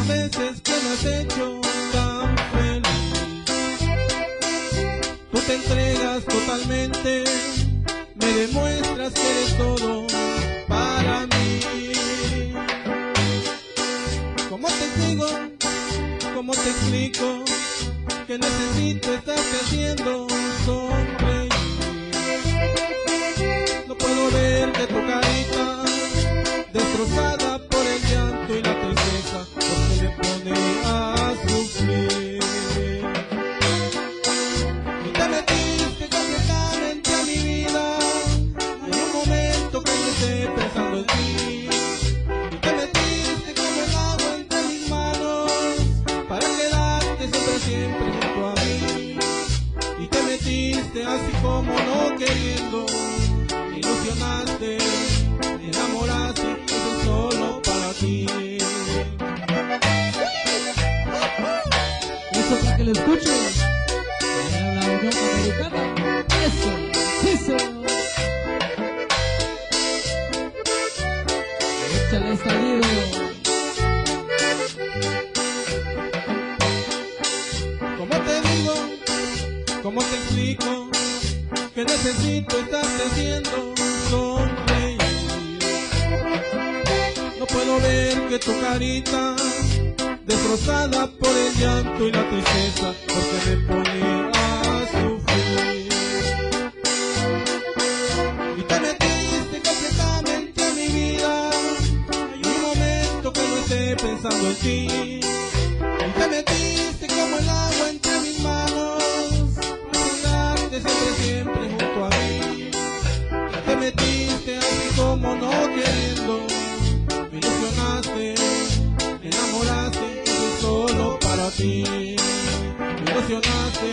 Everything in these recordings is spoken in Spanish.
las veces que me has hecho tan feliz. Tú te entregas totalmente, me demuestras que eres todo para mí. ¿Cómo te digo? ¿Cómo te explico? Que necesito estarte haciendo sonreír. No puedo ver que tu carita destrozada por el llanto y la tristeza, porque me pone a sufrir. Y te metiste completamente a mi vida, en un momento que yo esté pensando en ti. Y te metiste como el agua entre mis manos, para quedarte siempre junto a mí. Y te metiste así como no queriendo, me ilusionaste, me enamoraste, yo soy solo para ti. Eso para que lo escuchen en la Unión Americana. Eso. Échale salido. ¿Cómo te digo? ¿Cómo te explico? Que necesito estarte haciendo sonreír. No puedo ver que tu carita destrozada por el llanto y la tristeza, porque me pone a sufrir. Y te metiste completamente en mi vida, hay un momento que no esté pensando en ti. Y te metiste como el agua entre mis manos, para quedarte siempre junto a mí. Te metiste así como no queriendo, me ilusionaste, me enamoraste, yo soy solo para ti. Me ilusionaste,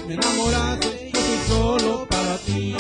me enamoraste, yo soy solo para ti.